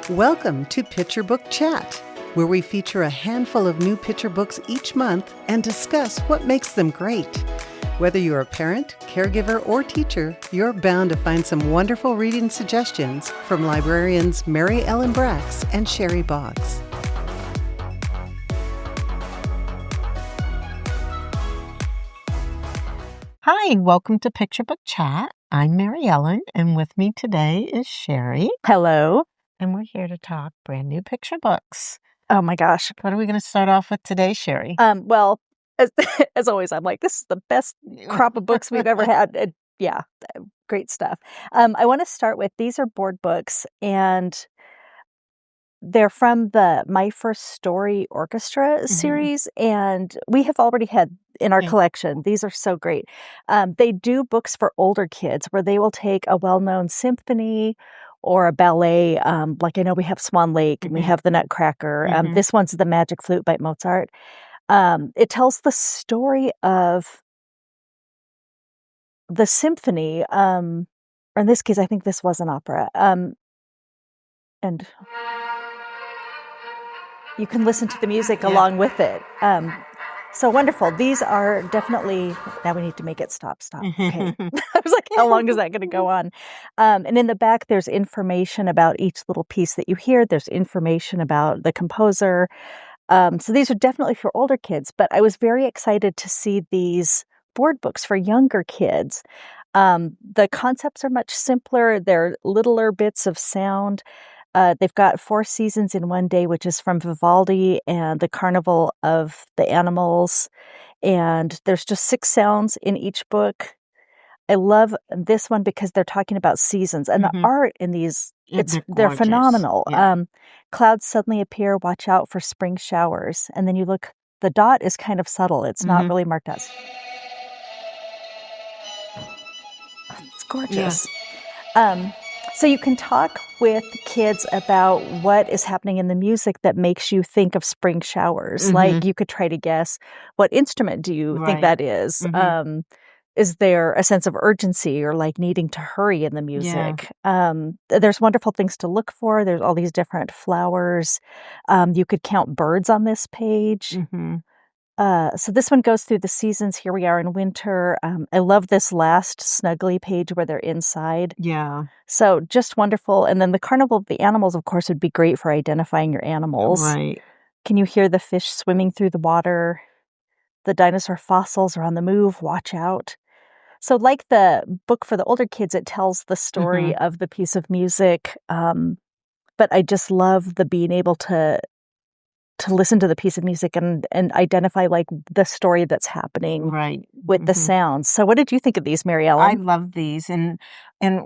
Welcome to Picture Book Chat, where we feature a handful of new picture books each month and discuss what makes them great. Whether you're a parent, caregiver, or teacher, you're bound to find some wonderful reading suggestions from librarians Mary Ellen Bracks and Sheri Boggs. Hi, welcome to Picture Book Chat. I'm Mary Ellen, and with me today is Sheri. Hello. And we're here to talk brand new picture books. Oh my gosh. What are we going to start off with today, Sheri? Well, as always, I'm like, this is the best crop of books we've ever had. Great stuff. I want to start with, these are board books, and they're from the My First Story Orchestra series, and we have already had in our collection. These are so great. They do books for older kids where they will take a well-known symphony or a ballet, like I know we have Swan Lake and we have the Nutcracker. This one's The Magic Flute by Mozart. It tells the story of the symphony, or in this case, I think this was an opera. And you can listen to the music along with it. So wonderful. These are definitely, now we need to make it stop. Okay. I was like, how long is that going to go on? And in the back, there's information about each little piece that you hear. There's information about the composer. So these are definitely for older kids, but I was very excited to see these board books for younger kids. The concepts are much simpler. They're littler bits of sound. They've got 4 seasons in one day, which is from Vivaldi and the Carnival of the Animals. And there's just 6 sounds in each book. I love this one because they're talking about seasons, and the art in these, they're phenomenal. Yeah. Clouds suddenly appear, watch out for spring showers. And then you look, the dot is kind of subtle. It's not really marked out. It's gorgeous. Yeah. So you can talk with kids about what is happening in the music that makes you think of spring showers. Like you could try to guess, what instrument do you think that is? Is there a sense of urgency or like needing to hurry in the music? Yeah. There's wonderful things to look for. There's all these different flowers. You could count birds on this page. So this one goes through the seasons. Here we are in winter. I love this last snuggly page where they're inside. Yeah. So just wonderful. And then the Carnival of the Animals, of course, would be great for identifying your animals. Right. Can you hear the fish swimming through the water? The dinosaur fossils are on the move. Watch out. So like the book for the older kids, it tells the story of the piece of music. But I just love the being able to listen to the piece of music and identify like the story that's happening with the sounds. So what did you think of these, Mary Ellen? I love these. And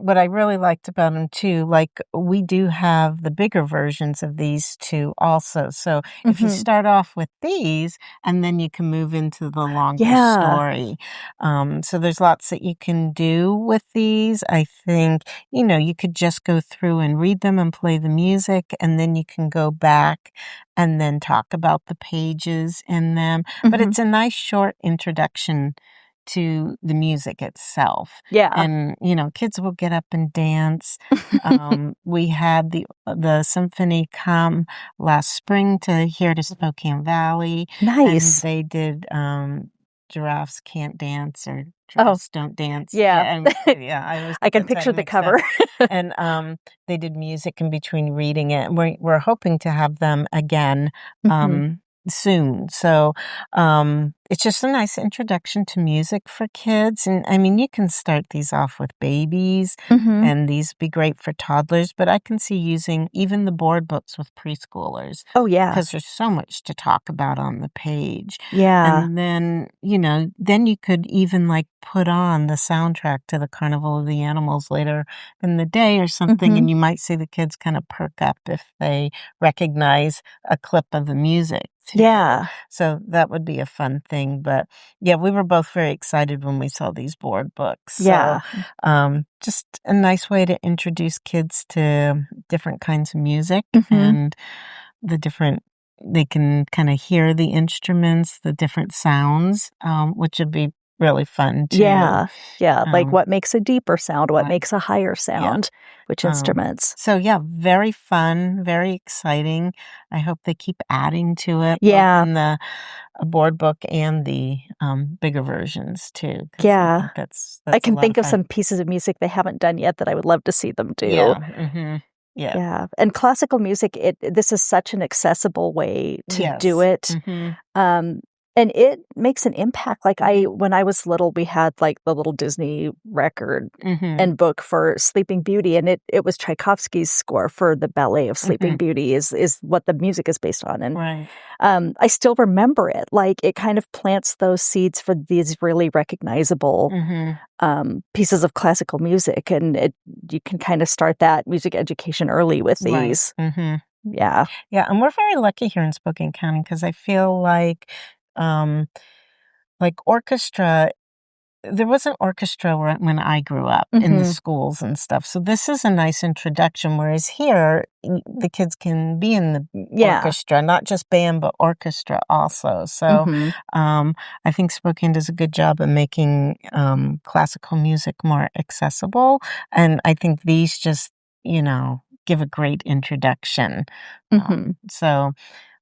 what I really liked about them too, like we do have the bigger versions of these too also. So if you start off with these and then you can move into the longer story. So there's lots that you can do with these. I think, you could just go through and read them and play the music, and then you can go back and then talk about the pages in them. But it's a nice short introduction to the music itself. Yeah. And, kids will get up and dance. We had the symphony come last spring here to Spokane Valley. Nice. And they did Giraffes Can't Dance or Giraffes Don't Dance. Yeah. I can picture the cover. And they did music in between reading it. We're hoping to have them again soon. So it's just a nice introduction to music for kids. And I mean, you can start these off with babies, and these be great for toddlers, but I can see using even the board books with preschoolers. Oh, yeah. Because there's so much to talk about on the page. Yeah. And then, then you could even like put on the soundtrack to the Carnival of the Animals later in the day or something, and you might see the kids kind of perk up if they recognize a clip of the music. Too. Yeah. So that would be a fun thing. But yeah, we were both very excited when we saw these board books. Yeah. So, just a nice way to introduce kids to different kinds of music and they can kind of hear the instruments, the different sounds, which would be really fun too. Yeah. Like what makes a deeper sound, what makes a higher sound, which instruments. So yeah, very fun, very exciting. I hope they keep adding to it. Yeah. Both in the board book and the bigger versions too. 'Cause Yeah. I think that's I can a lot think of fun. some pieces of music they haven't done yet that I would love to see them do. Yeah. Mm-hmm. Yeah. Yeah. And classical music, this is such an accessible way to do it. Mm-hmm. And it makes an impact. Like when I was little, we had like the little Disney record and book for Sleeping Beauty, and it was Tchaikovsky's score for the ballet of Sleeping Beauty is what the music is based on. And I still remember it. Like it kind of plants those seeds for these really recognizable pieces of classical music, and you can kind of start that music education early with these. Yeah. Yeah, and we're very lucky here in Spokane County because I feel like orchestra, there was an orchestra when I grew up in the schools and stuff. So this is a nice introduction, whereas here, the kids can be in the orchestra, not just band, but orchestra also. So I think Spokane does a good job of making classical music more accessible. And I think these just, give a great introduction. So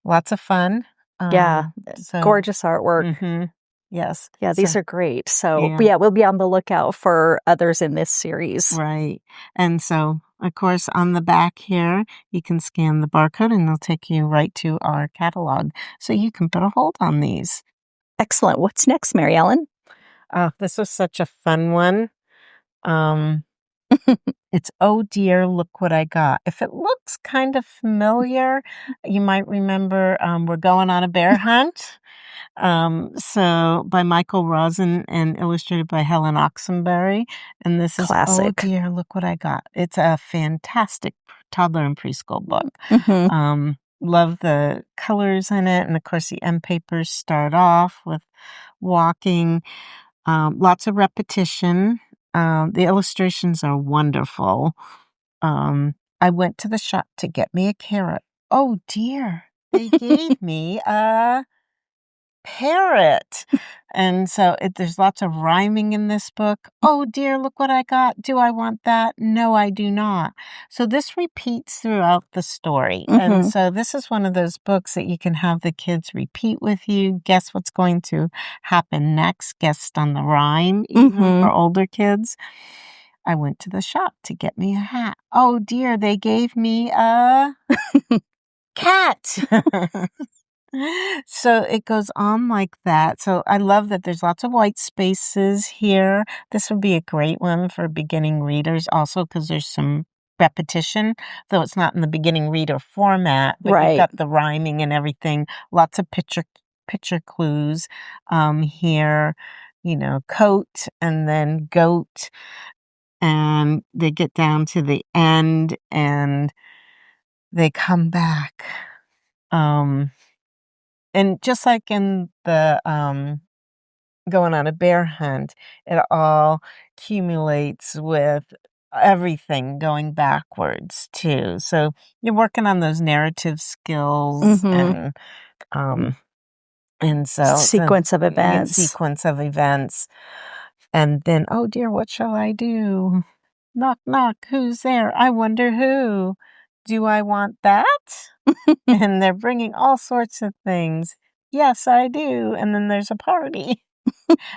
lots of fun. Gorgeous artwork. Yes. Yeah, these are great. So, we'll be on the lookout for others in this series. Right. And so, of course, on the back here, you can scan the barcode and it'll take you right to our catalog. So you can put a hold on these. Excellent. What's next, Mary Ellen? Oh, this was such a fun one. It's Oh Dear, Look What I Got. If it looks kind of familiar, you might remember We're Going on a Bear Hunt. So by Michael Rosen and illustrated by Helen Oxenbury. And this is Classic. Oh Dear, Look What I Got. It's a fantastic toddler and preschool book. Love the colors in it. And of course, the end papers start off with walking, lots of repetition. The illustrations are wonderful. I went to the shop to get me a carrot. Oh dear, they gave me a parrot. And so there's lots of rhyming in this book. Oh dear, look what I got. Do I want that? No, I do not. So this repeats throughout the story. And so this is one of those books that you can have the kids repeat with you, guess what's going to happen next, guess on the rhyme, even for older kids. I went to the shop to get me a hat. Oh dear, they gave me a cat. So it goes on like that. So I love that there's lots of white spaces here. This would be a great one for beginning readers also because there's some repetition, though it's not in the beginning reader format, but you've got the rhyming and everything. Lots of picture clues here, coat and then goat. And they get down to the end and they come back. And just like in the going on a bear hunt, it all accumulates with everything going backwards too. So you're working on those narrative skills and so sequence of events. And then, oh dear, what shall I do? Knock, knock, who's there? I wonder who. Do I want that? And they're bringing all sorts of things. Yes, I do. And then there's a party.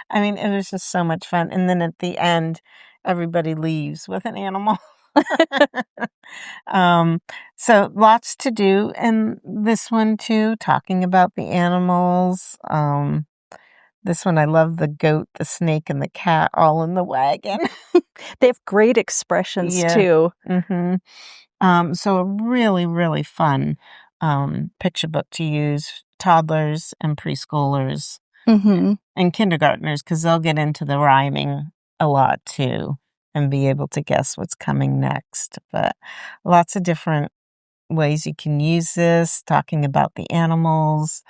I mean, it was just so much fun. And then at the end, everybody leaves with an animal. So lots to do in this one too, talking about the animals. This one, I love the goat, the snake, and the cat all in the wagon. They have great expressions too. So a really, really fun picture book to use toddlers and preschoolers and kindergartners because they'll get into the rhyming a lot too and be able to guess what's coming next. But lots of different ways you can use this, talking about the animals.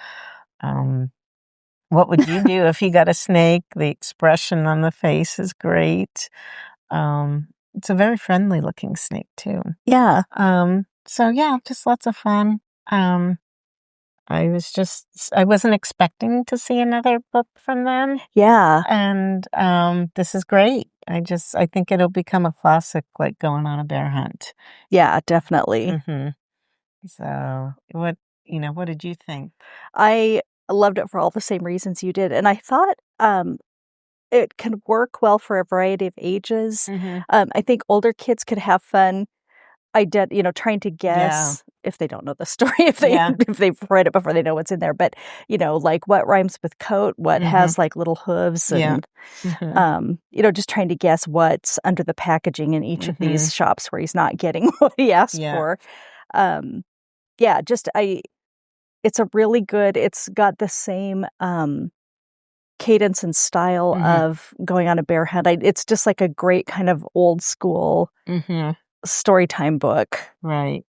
What would you do if you got a snake? The expression on the face is great. It's a very friendly looking snake too. Yeah. So yeah, just lots of fun. I wasn't expecting to see another book from them. Yeah. And this is great. I think it'll become a classic, like Going on a Bear Hunt. Yeah, definitely. Mm-hmm. So what did you think? I loved it for all the same reasons you did. And I thought it can work well for a variety of ages. Mm-hmm. I think older kids could have fun trying to guess if they don't know the story, if they've read it before, they know what's in there. But, like what rhymes with coat, what has like little hooves and, just trying to guess what's under the packaging in each of these shops where he's not getting what he asked for. It's a really good, it's got the same cadence and style of Going on a Bear Hunt. It's just like a great kind of old school story time book. Right.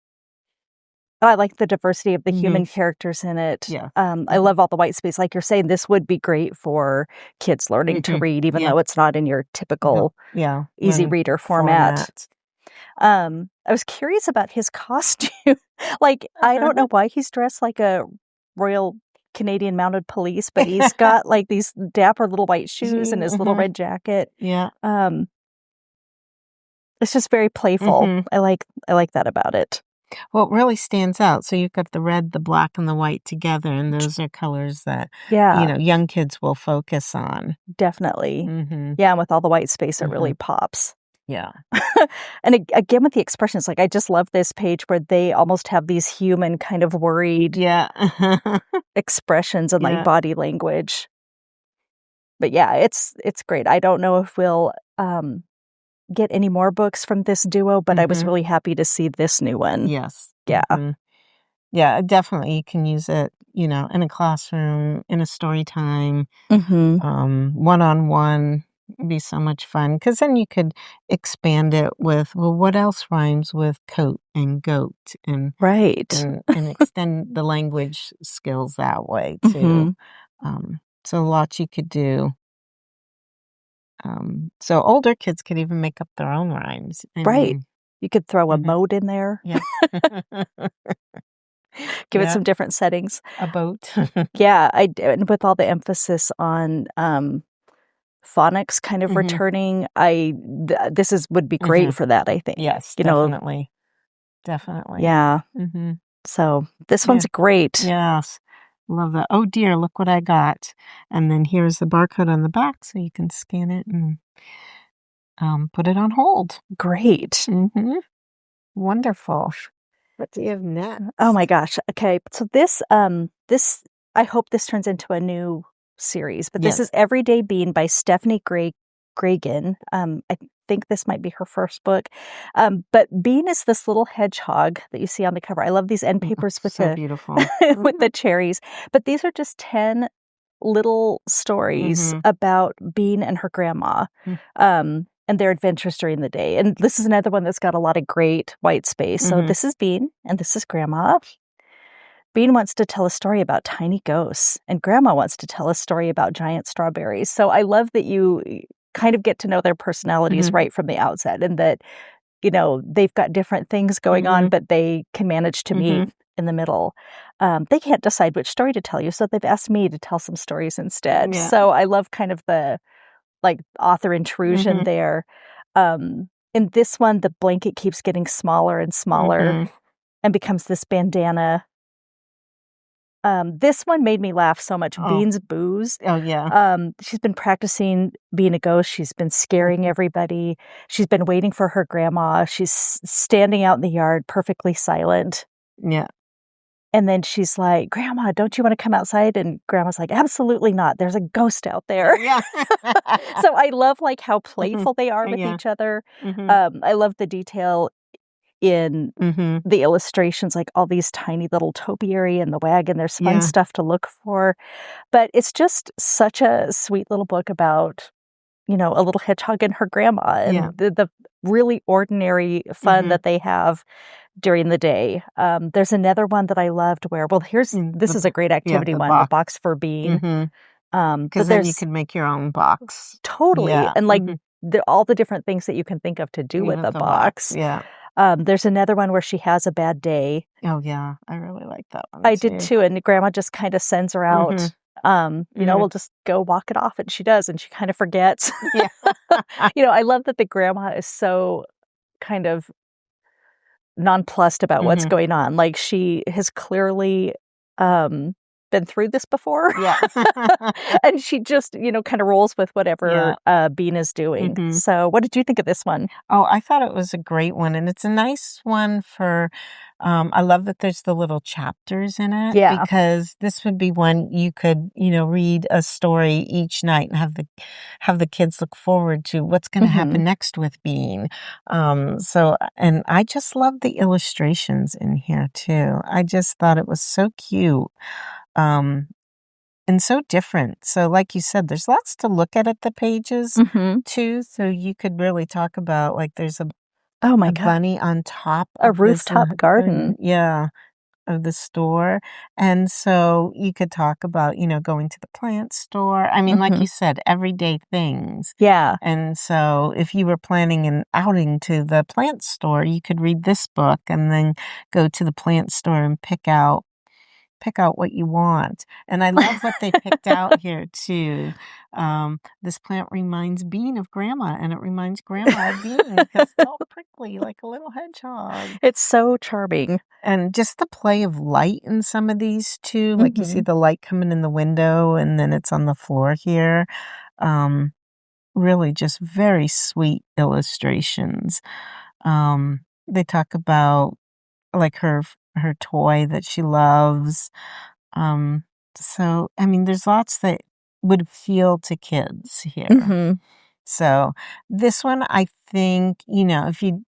I like the diversity of the human characters in it. Yeah. I love all the white space. Like you're saying, this would be great for kids learning to read, even though it's not in your typical easy reader format. I was curious about his costume. Like, I don't know why he's dressed like a Royal Canadian Mounted Police, but he's got like these dapper little white shoes and his little red jacket. Yeah. It's just very playful. I like that about it. Well, it really stands out. So you've got the red, the black, and the white together, and those are colors that young kids will focus on. Definitely. Yeah, and with all the white space, it really pops. Yeah. And again, with the expressions, like I just love this page where they almost have these human kind of worried expressions and like body language. But yeah, it's great. I don't know if we'll get any more books from this duo, but I was really happy to see this new one. Yes. Yeah. Yeah, definitely. You can use it, in a classroom, in a story time, one-on-one. It'd be so much fun because then you could expand it with, well, what else rhymes with coat and goat and and extend the language skills that way too. So lots you could do. So older kids could even make up their own rhymes. Right. You could throw a mode in there. Yeah. Give it some different settings. A boat. Yeah. And with all the emphasis on phonics kind of returning, this would be great for that, I think. Yes, definitely. Definitely. Yeah. So this one's great. Yes. Love that. Oh dear, look what I got. And then here's the barcode on the back so you can scan it and put it on hold. Great. Wonderful. What do you have next? Oh my gosh. Okay. So this I hope this turns into a new series, but this is Everyday Bean by Stephanie Graegin. I think this might be her first book. But Bean is this little hedgehog that you see on the cover. I love these end papers with beautiful. with the cherries. But these are just 10 little stories about Bean and her grandma. And their adventures during the day. And this is another one that's got a lot of great white space. So this is Bean and this is Grandma. Bean wants to tell a story about tiny ghosts, and Grandma wants to tell a story about giant strawberries. So I love that you kind of get to know their personalities right from the outset, and that, they've got different things going on, but they can manage to meet in the middle. They can't decide which story to tell you, so they've asked me to tell some stories instead. Yeah. So I love kind of the author intrusion there. In this one, the blanket keeps getting smaller and smaller and becomes this bandana. This one made me laugh so much. Bean's booze. Oh, yeah. She's been practicing being a ghost. She's been scaring everybody. She's been waiting for her grandma. She's standing out in the yard, perfectly silent. Yeah. And then she's like, Grandma, don't you want to come outside? And Grandma's like, absolutely not. There's a ghost out there. Yeah. So I love how playful they are with each other. I love the detail in the illustrations, like all these tiny little topiary and the wagon. There's fun stuff to look for. But it's just such a sweet little book about, a little hedgehog and her grandma and the really ordinary fun that they have during the day. There's another one that I loved where, this is a great activity one, the box for Bean. Because then you can make your own box. Totally. Yeah. And all the different things that you can think of to do with a box. Yeah. There's another one where she has a bad day. Oh, yeah. I really like that one, I did too, and Grandma just kind of sends her out. We'll just go walk it off, and she does, and she kind of forgets. Yeah. I love that the grandma is so kind of nonplussed about what's going on. Like, she has clearly been through this before. Yeah. And she just, kind of rolls with whatever Bean is doing. So what did you think of this one? Oh, I thought it was a great one. And it's a nice one for, I love that there's the little chapters in it. Yeah. Because this would be one you could, read a story each night and have the kids look forward to what's going to happen next with Bean. And I just love the illustrations in here too. I just thought it was so cute. And so different. So like you said, there's lots to look at the pages too. So you could really talk about, like, there's a bunny on top a of rooftop garden. Yeah, of the store. And so you could talk about, going to the plant store. I mean, like you said, everyday things. Yeah. And so if you were planning an outing to the plant store, you could read this book and then go to the plant store and pick out what you want. And I love what they picked out here too. This plant reminds Bean of Grandma, and it reminds Grandma of Bean because it's all prickly like a little hedgehog. It's so charming. And just the play of light in some of these too. Like you see the light coming in the window and then it's on the floor here. Really just very sweet illustrations. They talk about, like, her toy that she loves. So, I mean, there's lots that would appeal to kids here. So this one, I think, if you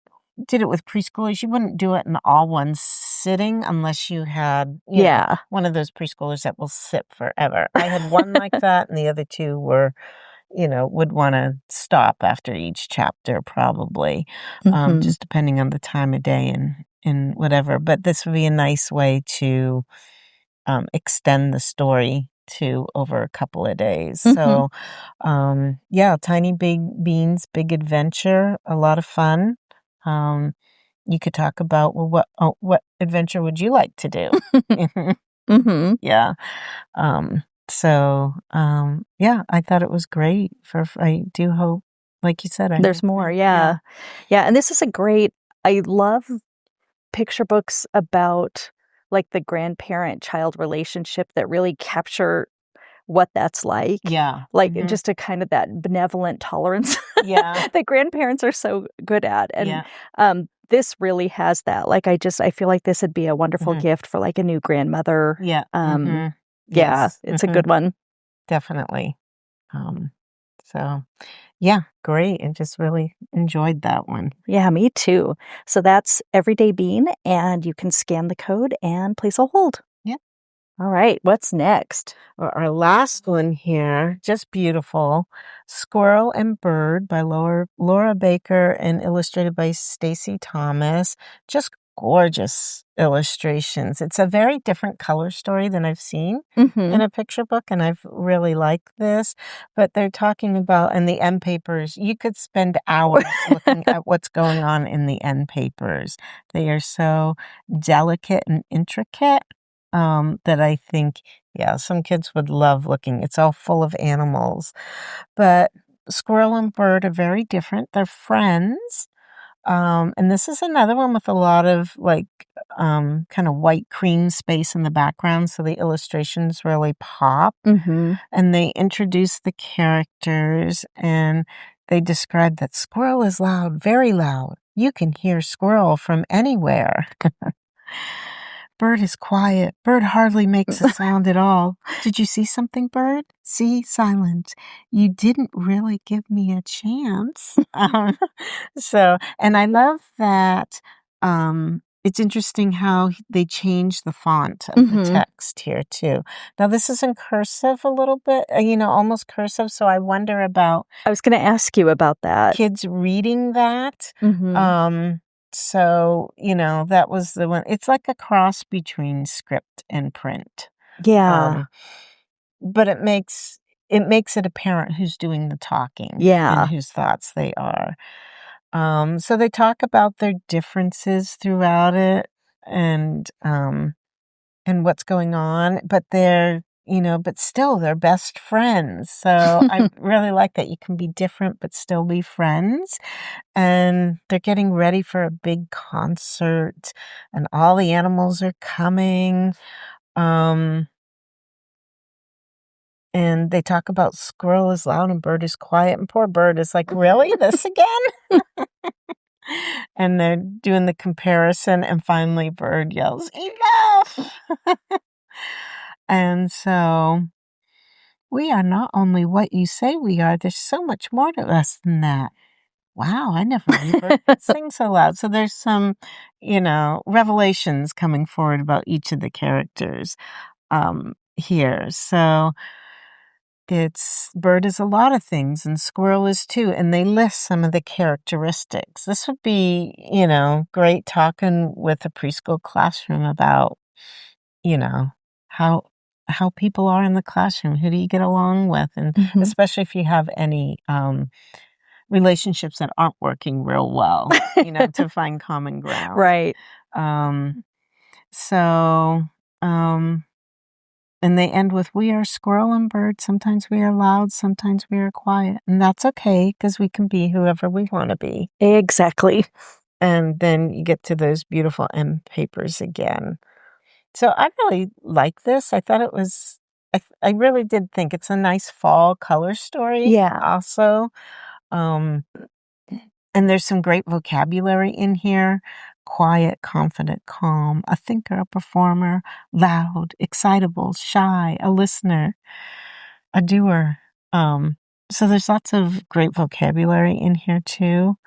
did it with preschoolers, you wouldn't do it in all one sitting unless you had one of those preschoolers that will sit forever. I had one like that, and the other two were, would want to stop after each chapter probably, just depending on the time of day and whatever. But this would be a nice way to extend the story to over a couple of days. So, Tiny Big Beans, Big Adventure, a lot of fun. You could talk about, well, what adventure would you like to do? Yeah. I thought it was great. I do hope, like you said, there's more. Yeah. And this is I love picture books about, like, the grandparent-child relationship that really capture what that's like. Yeah. Like, just a kind of that benevolent tolerance that grandparents are so good at. And this really has that. Like, I feel like this would be a wonderful gift for, like, a new grandmother. Yeah. Yes. It's a good one. Definitely. Great. I just really enjoyed that one. Yeah, me too. So that's Everyday Bean, and you can scan the code and place a hold. Yeah. All right, what's next? Well, our last one here, just beautiful, Squirrel and Bird by Laura Baker and illustrated by Stacey Thomas. Just gorgeous illustrations. It's a very different color story than I've seen in a picture book, and I've really liked this. But they're talking about, in the end papers, you could spend hours looking at what's going on in the end papers. They are so delicate and intricate that I think, some kids would love looking. It's all full of animals. But Squirrel and Bird are very different. They're friends. And this is another one with a lot of, like, kind of white cream space in the background, so the illustrations really pop. And they introduce the characters, and they describe that Squirrel is loud, very loud. You can hear Squirrel from anywhere. Bird is quiet. Bird hardly makes a sound at all. Did you see something, Bird? See, silence. You didn't really give me a chance. And I love that it's interesting how they change the font of the text here, too. Now, this is in cursive a little bit, almost cursive, so I wonder about... I was going to ask you about that. Kids reading that. So, that was the one. It's like a cross between script and print. Yeah. But it makes it apparent who's doing the talking. And whose thoughts they are. So they talk about their differences throughout it and what's going on, but but still they're best friends. So I really like that you can be different but still be friends. And they're getting ready for a big concert and all the animals are coming. And they talk about Squirrel is loud and Bird is quiet, and poor Bird is like, really? This again? And they're doing the comparison, and finally Bird yells, enough! And so, we are not only what you say we are, there's so much more to us than that. Wow, I never knew Bird could sing so loud. So there's some, revelations coming forward about each of the characters here. So Bird is a lot of things and Squirrel is too, and they list some of the characteristics. This would be, great talking with a preschool classroom about, how people are in the classroom. Who do you get along with? And especially if you have any relationships that aren't working real well, to find common ground. Right. And they end with, we are Squirrel and Bird. Sometimes we are loud, sometimes we are quiet. And that's okay, because we can be whoever we want to be. Exactly. And then you get to those beautiful end papers again. So I really like this. I thought it was, I really did think it's a nice fall color story. Yeah. Also. And there's some great vocabulary in here. Quiet, confident, calm, a thinker, a performer, loud, excitable, shy, a listener, a doer. So there's lots of great vocabulary in here too.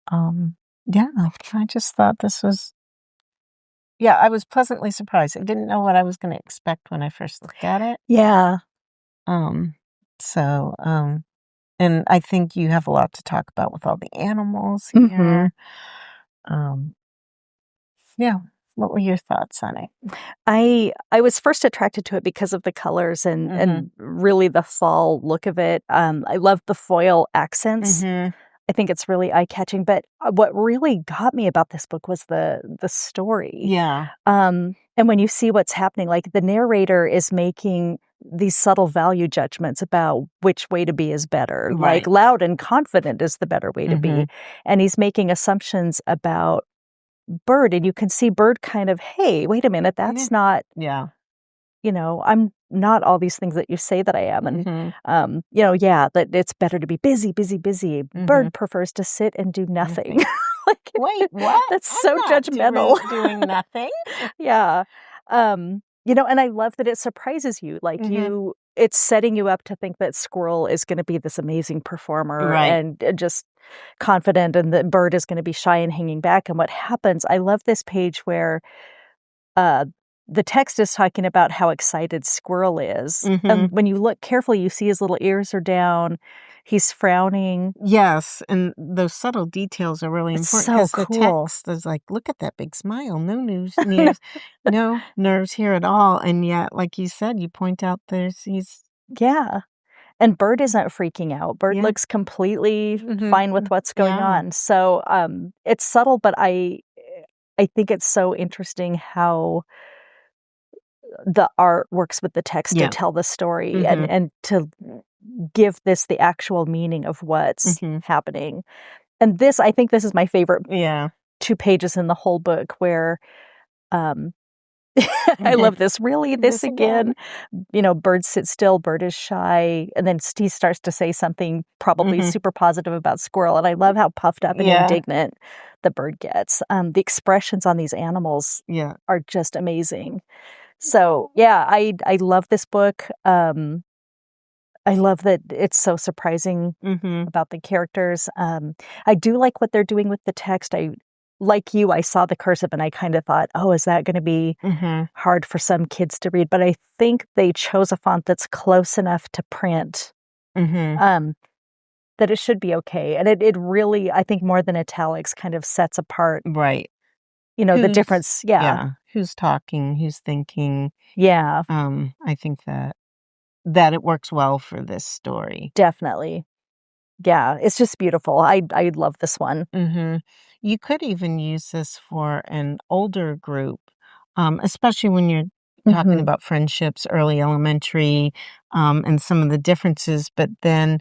I just thought this was, I was pleasantly surprised. I didn't know what I was going to expect when I first looked at it. Yeah. And I think you have a lot to talk about with all the animals here. What were your thoughts on it? I was first attracted to it because of the colors and really the fall look of it. I love the foil accents. I think it's really eye-catching. But what really got me about this book was the story. Yeah. And when you see what's happening, like the narrator is making these subtle value judgments about which way to be is better. Right. Like loud and confident is the better way to be. And he's making assumptions about Bird, and you can see Bird kind of, hey, wait a minute, that's not, I'm not all these things that you say that I am. And, that it's better to be busy, busy, busy. Bird prefers to sit and do nothing. Like, wait, what? That's so judgmental. Doing nothing? Yeah. And I love that it surprises you. Like it's setting you up to think that Squirrel is going to be this amazing performer and just confident, and that Bird is going to be shy and hanging back. And what happens, I love this page where the text is talking about how excited Squirrel is. And when you look carefully, you see his little ears are down. He's frowning. Yes, and those subtle details are really important because the text is like, look at that big smile. No no nerves here at all. And yet, like you said, you point out he's... Yeah. And Bird isn't freaking out. Bird looks completely fine with what's going on. So it's subtle, but I think it's so interesting how the art works with the text to tell the story and to give this the actual meaning of what's happening. And I think this is my favorite 2 pages in the whole book where I love this. Really? This again? Bird sits still, Bird is shy. And then he starts to say something probably super positive about Squirrel. And I love how puffed up and indignant the Bird gets. The expressions on these animals are just amazing. So, I love this book. I love that it's so surprising about the characters. I do like what they're doing with the text. Like you, I saw the cursive and I kind of thought, oh, is that going to be hard for some kids to read? But I think they chose a font that's close enough to print that it should be okay. And it really, I think more than italics, kind of sets apart. Right. The difference. Yeah. Who's talking, who's thinking. Yeah. I think that it works well for this story. Definitely. Yeah, it's just beautiful. I love this one. Mm-hmm. You could even use this for an older group, especially when you're talking Mhm. about friendships, early elementary, and some of the differences, but then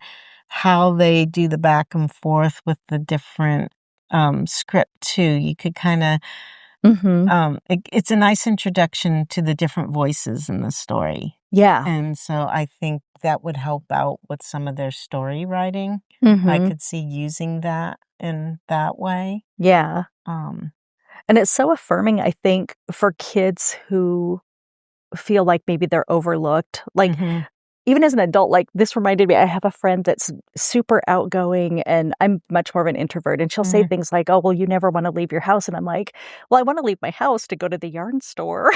how they do the back and forth with the different script too. You could kind of, Mhm. it's a nice introduction to the different voices in the story. Yeah. And so I think that would help out with some of their story writing. I Mhm. could see using that in that way. Yeah. Um, And it's so affirming, I think, for kids who feel like maybe they're overlooked. Like, mhm, even as an adult, like, this reminded me, I have a friend that's super outgoing, and I'm much more of an introvert, and she'll say mhm. things like, "Oh, well, you never wanna leave your house," and I'm like, "Well, I wanna leave my house to go to the yarn store,"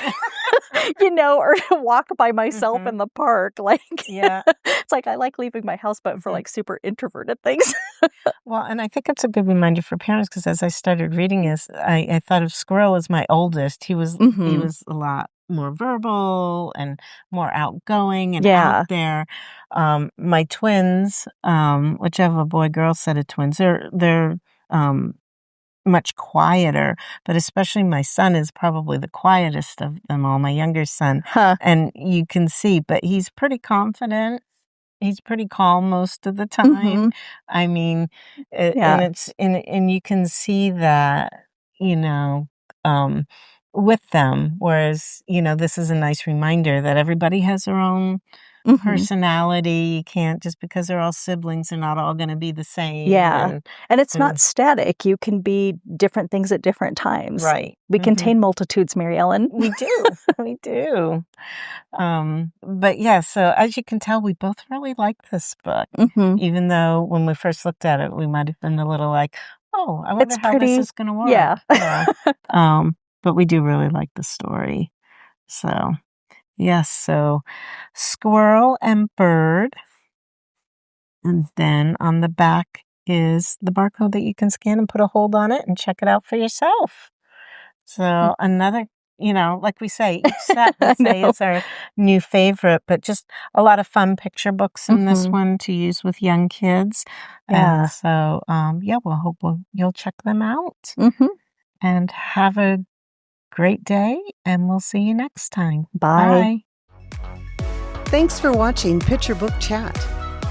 or to walk by myself Mhm. in the park, like, Yeah. it's like, I like leaving my house, but for, Mhm. like, super introverted things. Well, and I think it's a good reminder for parents because as I started reading this, I thought of Squirrel as my oldest. He Mhm. was a lot more verbal and more outgoing and out Yeah. there. My twins, which I have a boy-girl set of twins, they're much quieter, but especially my son is probably the quietest of them all, my younger son. Huh. And you can see, but he's pretty confident. He's pretty calm most of the time. Mhm. I mean, and Yeah. and you can see that, you know, um, with them. Whereas, this is a nice reminder that everybody has their own Mhm. personality. You can't just because they're all siblings, they're not all going to be the same. Yeah, and it's not And static. You can be different things at different times. right. We Hmm. contain multitudes, Mary Ellen. We do. We do. But yeah, so as you can tell, we both really like this book, Mhm. even though when we first looked at it, we might have been a little like, oh, I wonder It's how this pretty is going to work. yeah. Yeah. But we do really like the story. So, yes, so Squirrel and Bird. And then on the back is the barcode that you can scan and put a hold on it and check it out for yourself. So another, like we say, each set we I say know. is our new favorite, but just a lot of fun picture books in this Mhm. one to use with young kids. And Yeah. so, yeah, we'll hope you'll check them out Mhm. and have a great day. And we'll see you next time. Bye. Bye. Thanks for watching Picture Book Chat.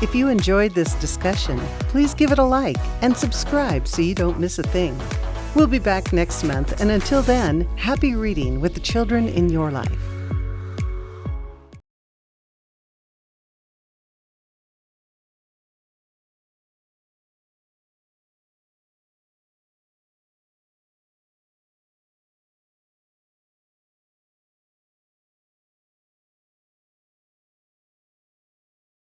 If you enjoyed this discussion, please give it a like and subscribe so you don't miss a thing. We'll be back next month, and until then, happy reading with the children in your life.